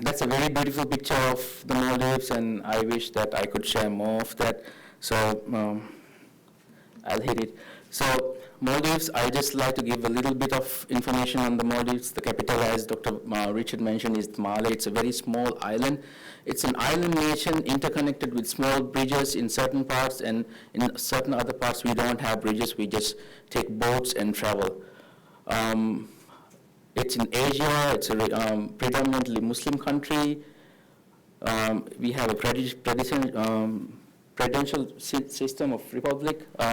That's a very beautiful picture of the Maldives, and I wish that I could share more of that. So I'll hit it. So Maldives, I just like to give a little bit of information on the Maldives. The capital, as Dr. Richard mentioned, is Malé. It's a very small island. It's an island nation interconnected with small bridges in certain parts, and in certain other parts we don't have bridges. We just take boats and travel. It's in Asia. It's a predominantly Muslim country. We have a prudential system of republic. We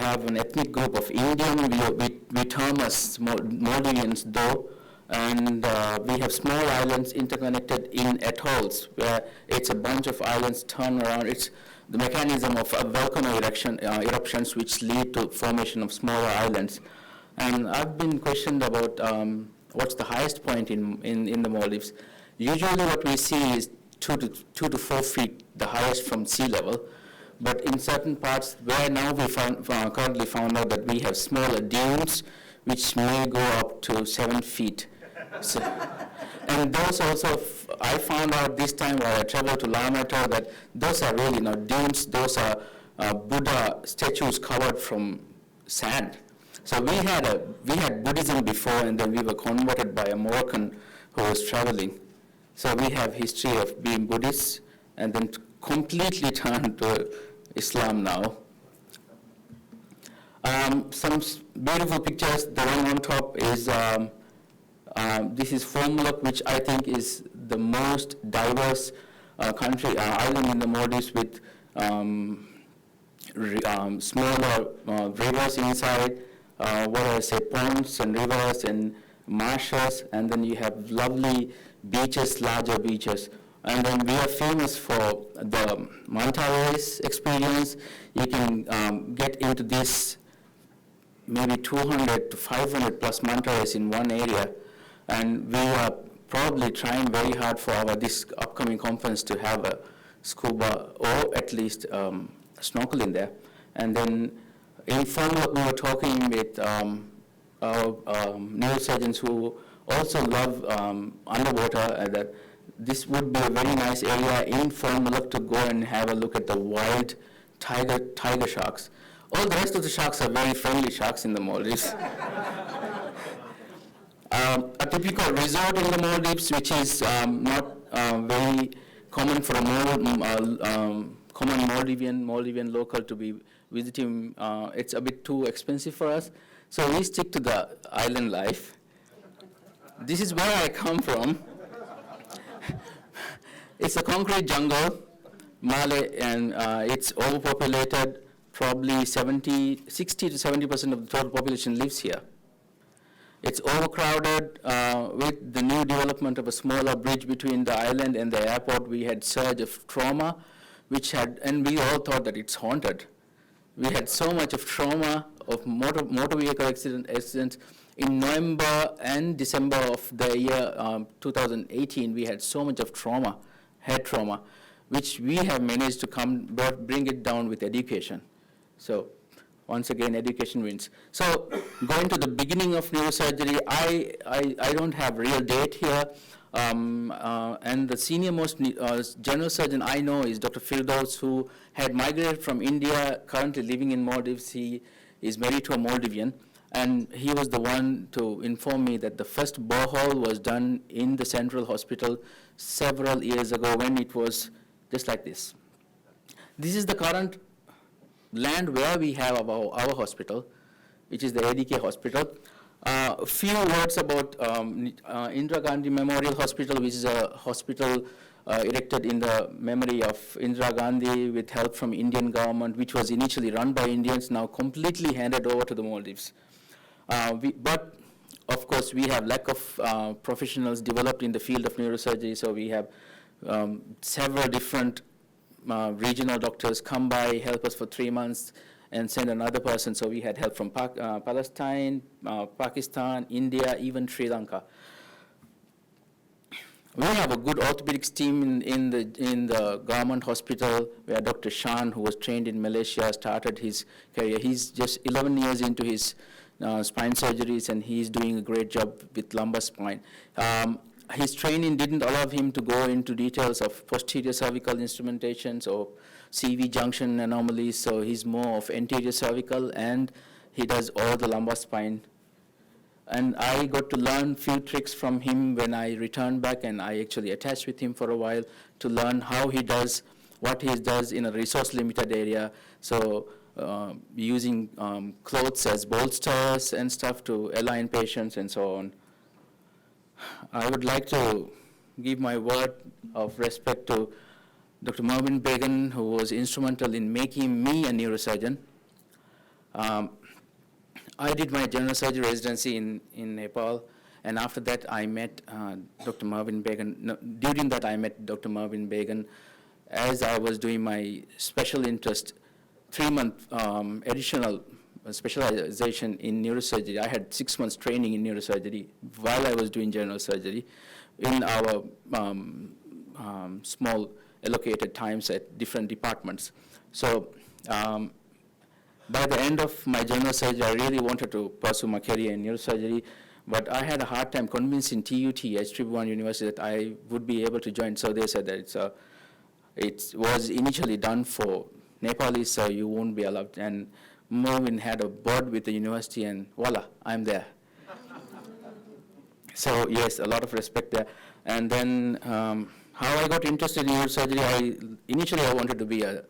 have an ethnic group of Indian. We term as Maldivians, though, and we have small islands interconnected in atolls, where it's a bunch of islands turned around. It's the mechanism of volcano eruptions which lead to formation of smaller islands. And I've been questioned about what's the highest point in the Maldives. Usually what we see is 2 to 4 feet, the highest from sea level. But in certain parts where now we currently found out that we have smaller dunes, which may go up to 7 feet. So, and those also, I found out this time while I traveled to Lamata that those are really not dunes, those are Buddha statues covered from sand. So we had Buddhism before, and then we were converted by a Moroccan who was traveling. So we have history of being Buddhists and then completely turned to Islam now. Some beautiful pictures. The one on top is, this is Farrokh, which I think is the most diverse island in the Maldives with smaller rivers inside, ponds and rivers and marshes, and then you have lovely beaches, larger beaches. And then we are famous for the manta rays experience. You can get into this maybe 200 to 500 plus manta rays in one area. And we are probably trying very hard for this upcoming conference to have a scuba or at least snorkel in there. And then in Farrokh, we were talking with our neurosurgeons who also love underwater, and that this would be a very nice area in Farrokh to go and have a look at the wild tiger sharks. All the rest of the sharks are very friendly sharks in the Maldives. A typical resort in the Maldives, which is not very common for a common Maldivian local to be visiting. It's a bit too expensive for us, so we stick to the island life. This is where I come from. It's a concrete jungle, Malé, and it's overpopulated. Probably 60 to 70% of the total population lives here. It's overcrowded. With the new development of a smaller bridge between the island and the airport, we had surge of trauma, and we all thought that it's haunted. We had so much of trauma of motor vehicle accidents. In November and December of the year 2018, we had so much of trauma, head trauma, which we have managed to bring it down with education. So once again, education wins. So going to the beginning of neurosurgery, I don't have real date here. And the senior most general surgeon I know is Dr. Firdaus, who had migrated from India, currently living in Maldives. He is married to a Maldivian. And he was the one to inform me that the first borehole was done in the Central Hospital several years ago when it was just like this. This is the current land where we have our hospital, which is the ADK hospital. A few words about Indira Gandhi Memorial Hospital, which is a hospital erected in the memory of Indira Gandhi with help from Indian government, which was initially run by Indians, now completely handed over to the Maldives. But of course, we have lack of professionals developed in the field of neurosurgery, so we have several different regional doctors come by, help us for 3 months, and send another person. So we had help from Palestine, Pakistan, India, even Sri Lanka. We have a good orthopedics team in the government hospital, where Dr. Shan, who was trained in Malaysia, started his career. He's just 11 years into his spine surgeries, and he's doing a great job with lumbar spine. His training didn't allow him to go into details of posterior cervical instrumentations or CV junction anomalies, so he's more of anterior cervical, and he does all the lumbar spine. And I got to learn few tricks from him when I returned back, and I actually attached with him for a while to learn how he does what he does in a resource-limited area. So using clothes as bolsters and stuff to align patients and so on. I would like to give my word of respect to Dr. Mervyn Began, who was instrumental in making me a neurosurgeon. I did my general surgery residency in Nepal, and after that I met Dr. Mervyn Began. No, during that I met Dr. Mervyn Began as I was doing my special interest 3-month additional specialization in neurosurgery. I had 6 months training in neurosurgery while I was doing general surgery in our small allocated times at different departments. So by the end of my general surgery, I really wanted to pursue my career in neurosurgery, but I had a hard time convincing TUTH at Tribhuvan University that I would be able to join. So they said that it was initially done for Nepalis, so you won't be allowed. And Mervyn had a board with the university, and voila, I'm there. So yes, a lot of respect there. And then how I got interested in neurosurgery, initially I wanted to be a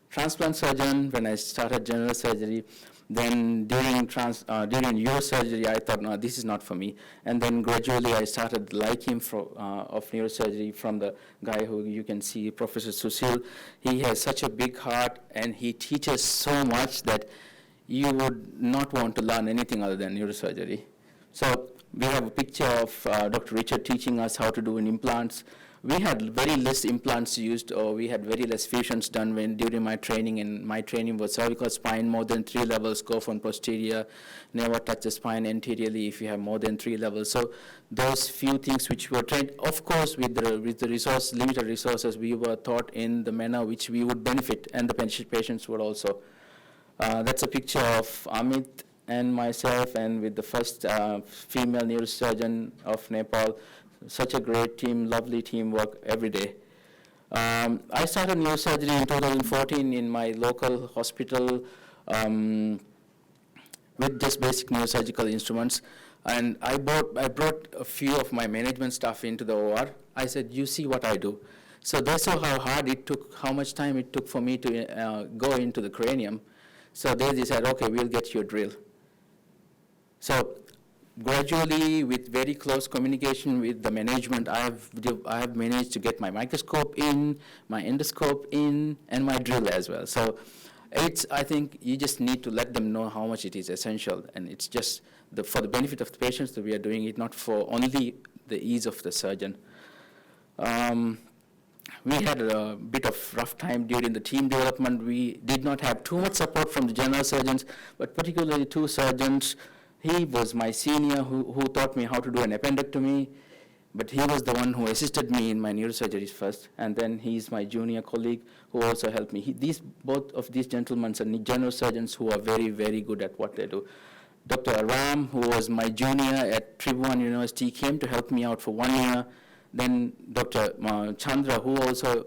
transplant surgeon when I started general surgery. Then during neurosurgery, I thought, no, this is not for me. And then gradually I started liking of neurosurgery from the guy who you can see, Professor Susil. He has such a big heart, and he teaches so much that you would not want to learn anything other than neurosurgery. So we have a picture of Dr. Richard teaching us how to do implants. We had very less implants used, or we had very less fusions done during my training, and my training was cervical spine, more than 3 levels, go from posterior, never touch the spine anteriorly if you have more than 3 levels. So those few things which were trained, of course, with the limited resources, we were taught in the manner which we would benefit, and the patients would also. That's a picture of Amit and myself, and with the first female neurosurgeon of Nepal. Such a great team, lovely teamwork every day. I started neurosurgery in 2014 in my local hospital with just basic neurosurgical instruments. And I brought a few of my management staff into the OR. I said, you see what I do. So they saw how hard it took, how much time it took for me to go into the cranium. So they decided, okay, we'll get you a drill. So gradually, with very close communication with the management, I have managed to get my microscope in, my endoscope in, and my drill as well. So I think you just need to let them know how much it is essential, and it's just for the benefit of the patients that we are doing it, not for only the ease of the surgeon. We had a bit of rough time during the team development. We did not have too much support from the general surgeons, but particularly 2 surgeons. He was my senior who taught me how to do an appendectomy, but he was the one who assisted me in my neurosurgeries first, and then he's my junior colleague who also helped me. Both of these gentlemen are general surgeons who are very, very good at what they do. Dr. Aram, who was my junior at Tribhuvan University, came to help me out for 1 year. Then Dr. Chandra, who also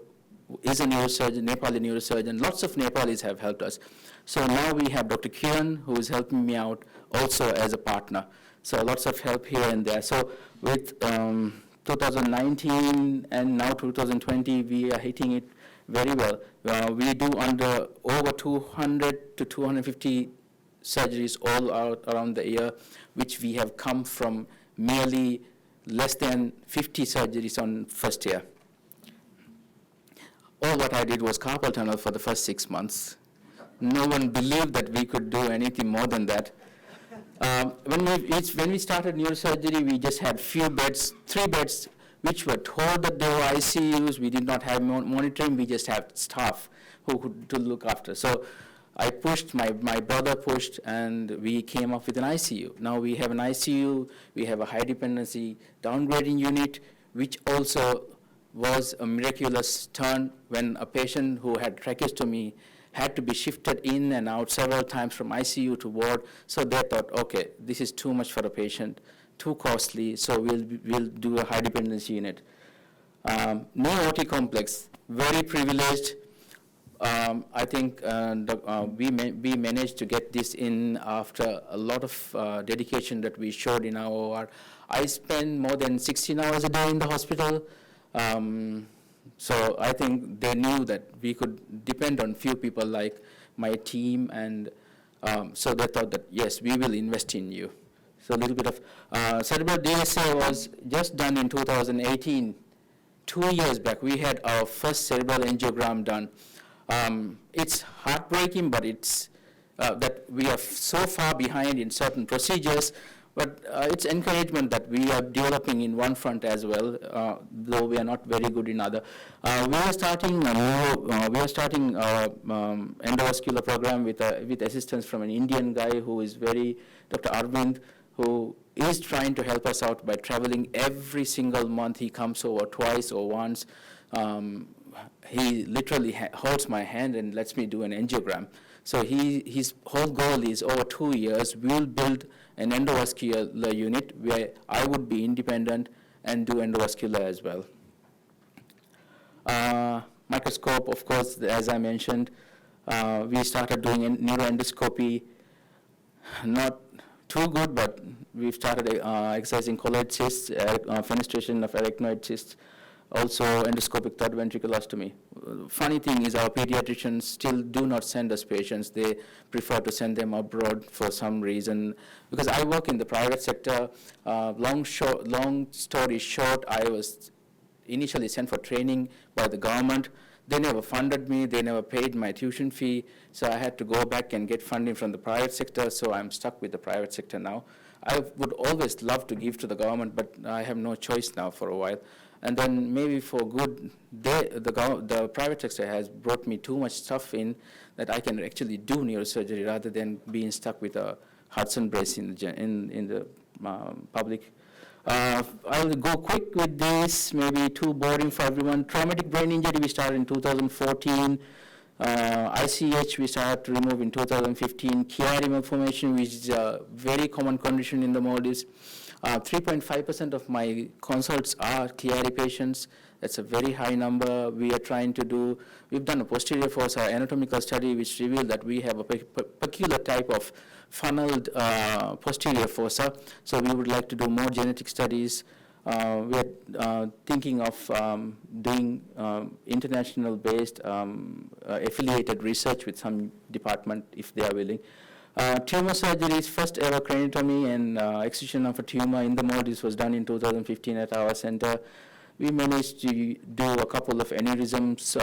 is a neurosurgeon, Nepali neurosurgeon. Lots of Nepalis have helped us. So now we have Dr. Kiran, who is helping me out also as a partner. So lots of help here and there. So with 2019 and now 2020, we are hitting it very well. We do over 200 to 250 surgeries all around the year, which we have come from merely less than 50 surgeries on first year. All what I did was carpal tunnel for the first 6 months. No one believed that we could do anything more than that. When we started neurosurgery, we just had 3 beds, which were told that they were ICUs. We did not have monitoring. We just had staff who could look after. So I pushed, my brother pushed, and we came up with an ICU. Now we have an ICU. We have a high dependency downgrading unit, which also was a miraculous turn when a patient who had tracheostomy had to be shifted in and out several times from ICU to ward. So they thought, okay, this is too much for the patient, too costly, so we'll do a high dependency unit. No OT complex, very privileged. I think we managed to get this in after a lot of dedication that we showed in our OR. I spend more than 16 hours a day in the hospital. So I think they knew that we could depend on few people like my team, and so they thought that, yes, we will invest in you. So a little bit of cerebral DSA was just done in 2018. 2 years back, we had our first cerebral angiogram done. It's heartbreaking, but it's that we are so far behind in certain procedures, but it's encouragement that we are developing in one front as well, though we are not very good in other. We are starting our endovascular program with assistance from an Indian guy who is Dr. Arvind, who is trying to help us out by traveling every single month. He comes over twice or once. He literally holds my hand and lets me do an angiogram. So his whole goal is over 2 years, we'll build an endovascular unit where I would be independent and do endovascular as well. Microscope, of course, as I mentioned, we started doing neuroendoscopy. Not too good, but we've started exercising colloid cysts, fenestration of arachnoid cysts, also endoscopic third ventriculostomy. Funny thing is our pediatricians still do not send us patients. They prefer to send them abroad for some reason. Because I work in the private sector, long story short, I was initially sent for training by the government. They never funded me, they never paid my tuition fee, so I had to go back and get funding from the private sector, so I'm stuck with the private sector now. I would always love to give to the government, but I have no choice now for a while. And then maybe for good, the private sector has brought me too much stuff in that I can actually do neurosurgery rather than being stuck with a Hudson brace in the public. I'll go quick with this, maybe too boring for everyone. Traumatic brain injury we started in 2014. ICH we started to remove in 2015. Chiari malformation, which is a very common condition in the Maldives. 3.5% of my consults are Chiari patients. That's a very high number. We've done a posterior fossa anatomical study which revealed that we have a peculiar type of funneled posterior fossa. So we would like to do more genetic studies. We are thinking of doing international-based affiliated research with some department if they are willing. Tumor surgeries, first ever craniotomy and excision of a tumor in the Maldives was done in 2015 at our center. We managed to do a couple of aneurysms,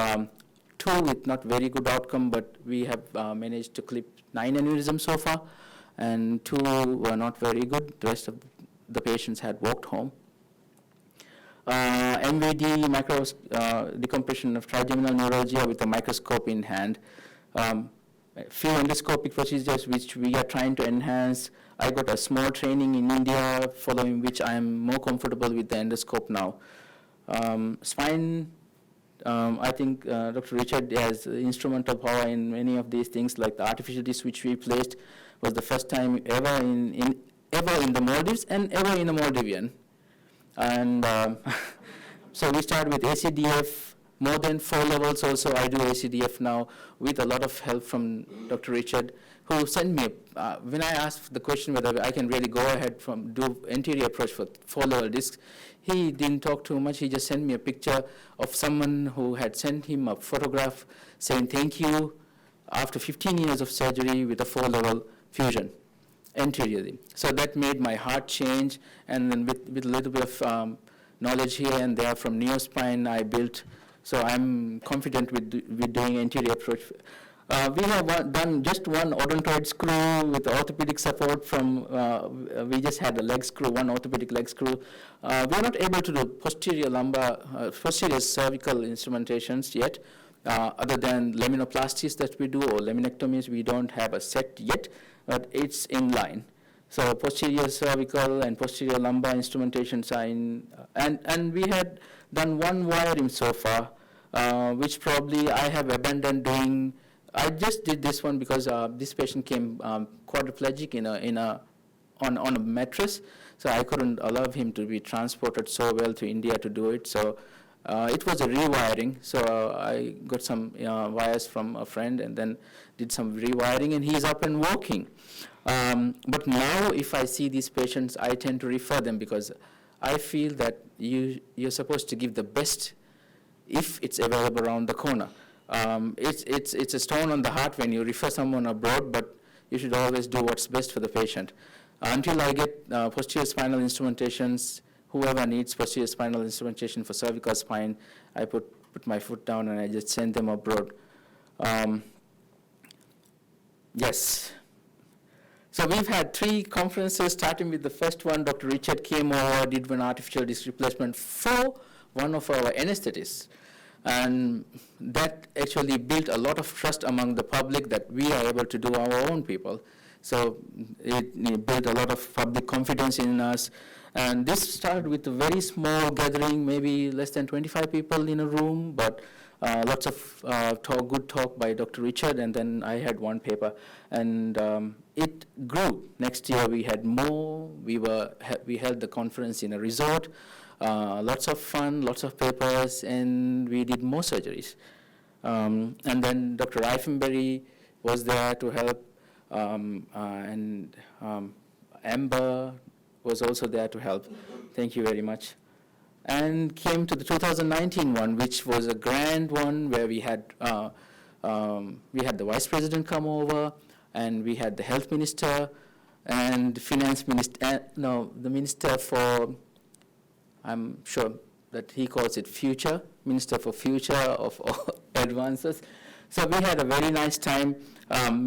2 with not very good outcome, but we have managed to clip 9 aneurysms so far, and 2 were not very good. The rest of the patients had walked home. MVD, decompression of trigeminal neuralgia with a microscope in hand. Few endoscopic procedures which we are trying to enhance. I got a small training in India, following which I am more comfortable with the endoscope now. Spine, I think Dr. Richard has instrumental power in many of these things, like the artificial disc which we placed was the first time ever in the Maldives and ever in a Maldivian. And so we started with ACDF, more than 4 levels also. I do ACDF now with a lot of help from Dr. Richard, who sent me, when I asked the question whether I can really go ahead do anterior approach for 4-level discs, he didn't talk too much. He just sent me a picture of someone who had sent him a photograph saying thank you after 15 years of surgery with a 4-level fusion anteriorly. So that made my heart change, and then with a little bit of knowledge here and there from Neospine I built. So I'm confident with doing anterior approach. We have done just one odontoid screw with orthopedic support from, we just had a leg screw, one orthopedic leg screw. We're not able to do posterior cervical instrumentations yet, other than laminoplasties that we do or laminectomies. We don't have a set yet, but it's in line. So posterior cervical and posterior lumbar instrumentations are in, and we had done one wiring so far, which probably I have abandoned doing I just did this one because this patient came quadriplegic on a mattress, so I couldn't allow him to be transported so well to India to do it. So it was a rewiring. So I got some wires from a friend and then did some rewiring, and he's up and walking. But now, if I see these patients, I tend to refer them because I feel that you're supposed to give the best if it's available around the corner. It's a stone on the heart when you refer someone abroad, but you should always do what's best for the patient. Until I get posterior spinal instrumentations, whoever needs posterior spinal instrumentation for cervical spine, I put my foot down and I just send them abroad. Yes. So we've had 3 conferences, starting with the first one. Dr. Richard came over, did one artificial disc replacement for one of our anesthetists. And that actually built a lot of trust among the public that we are able to do our own people. So it built a lot of public confidence in us. And this started with a very small gathering, maybe less than 25 people in a room, but lots of good talk by Dr. Richard, and then I had one paper. And it grew. Next year we had more. We held the conference in a resort. Lots of fun, lots of papers, and we did more surgeries. And then Dr. Reifenberry was there to help, and Amber was also there to help. Thank you very much. And came to the 2019 one, which was a grand one where we had the Vice President come over, and we had the Health Minister and Finance Minister, the Minister for, I'm sure that he calls it Future, Minister for Future of Advances. So we had a very nice time.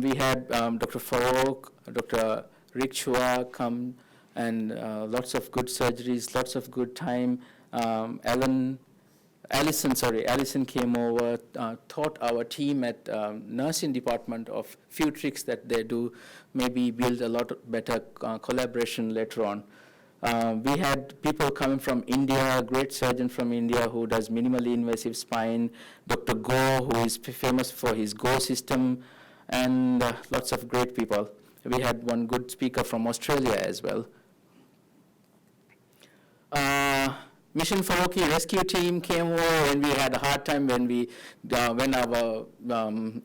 We had Dr. Farrokh, Dr. Rick Chua come, and lots of good surgeries, lots of good time. Allison came over, taught our team at nursing department of few tricks that they do, maybe build a lot better collaboration later on. We had people coming from India, a great surgeon from India who does minimally invasive spine, Dr. Go, who is famous for his Go system, and lots of great people. We had one good speaker from Australia as well. Mission Farrokh rescue team came over, and we had a hard time when our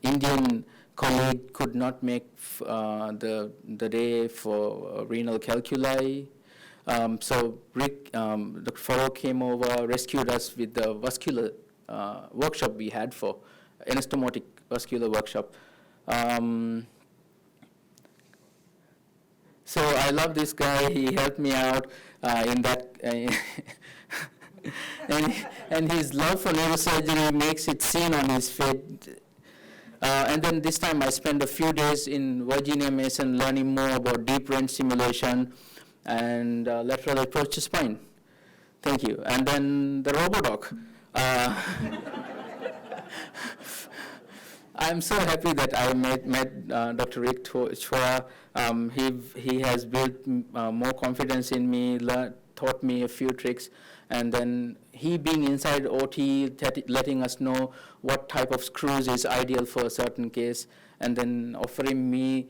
Indian colleague could not make the day for renal calculi. So Rick, Dr. Farrokh came over, rescued us with the vascular workshop we had for anastomotic vascular workshop. So I love this guy. He helped me out in that. And his love for neurosurgery makes it seen on his face. And then this time I spent a few days in Virginia Mason learning more about deep brain stimulation and lateral approach to spine. Thank you. And then the ROBO-DOC. I'm so happy that I met Dr. Rick Chua. He has built more confidence in me, taught me a few tricks, and then he being inside OT, letting us know what type of screws is ideal for a certain case, and then offering me,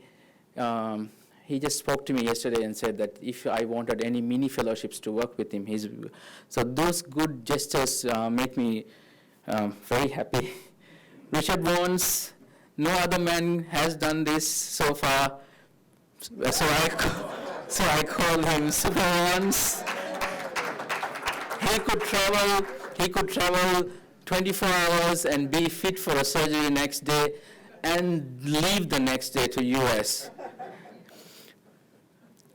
he just spoke to me yesterday and said that if I wanted any mini fellowships to work with him, so those good gestures make me very happy. Richard Bones, no other man has done this so far, so I call him Super Bones. He could travel 24 hours and be fit for a surgery next day and leave the next day to US.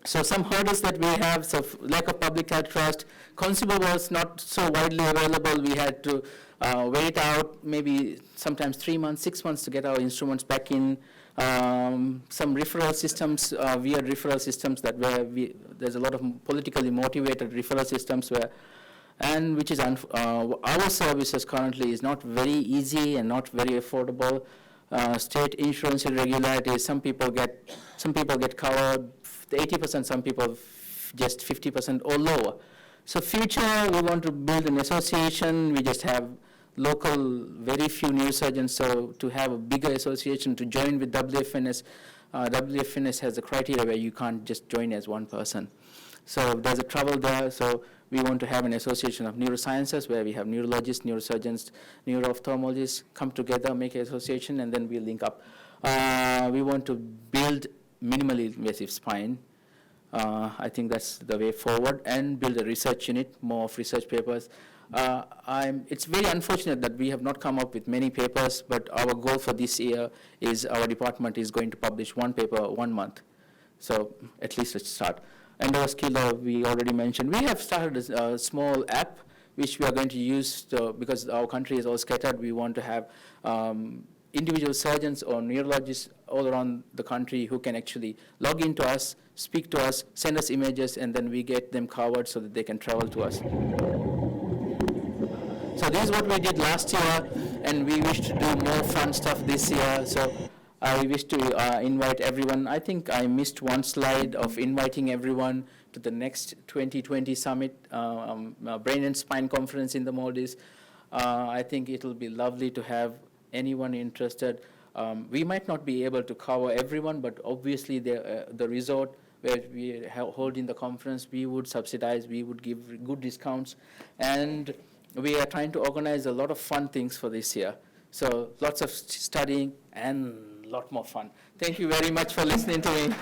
So some hurdles that we have, so lack of public health trust, consumables not so widely available. We had to wait out maybe sometimes 3 months, 6 months to get our instruments back in. Some referral systems, weird referral systems there's a lot of politically motivated referral systems which is our services currently is not very easy and not very affordable. State insurance irregularities, some people get covered 80%, some people just 50% or lower. So future, we want to build an association. We just have local, very few neurosurgeons, so to have a bigger association to join with WFNS, WFNS has a criteria where you can't just join as one person. So there's a trouble there, so we want to have an association of neurosciences where we have neurologists, neurosurgeons, neuro-ophthalmologists come together, make an association, and then we link up. We want to build minimally invasive spine. I think that's the way forward, and build a research unit, more of research papers. It's very unfortunate that we have not come up with many papers, but our goal for this year is our department is going to publish one paper 1 month. So at least let's start. Endovascular, we already mentioned. We have started a small app which we are going to use because our country is all scattered. We want to have individual surgeons or neurologists all around the country who can actually log into us, speak to us, send us images, and then we get them covered so that they can travel to us. So this is what we did last year, and we wish to do more fun stuff this year. So I wish to invite everyone. I think I missed one slide of inviting everyone to the next 2020 summit, Brain and Spine Conference in the Maldives. I think it will be lovely to have anyone interested. We might not be able to cover everyone, but obviously the resort where we are holding the conference, we would subsidize, we would give good discounts, and we are trying to organize a lot of fun things for this year. So lots of studying and a lot more fun. Thank you very much for listening to me.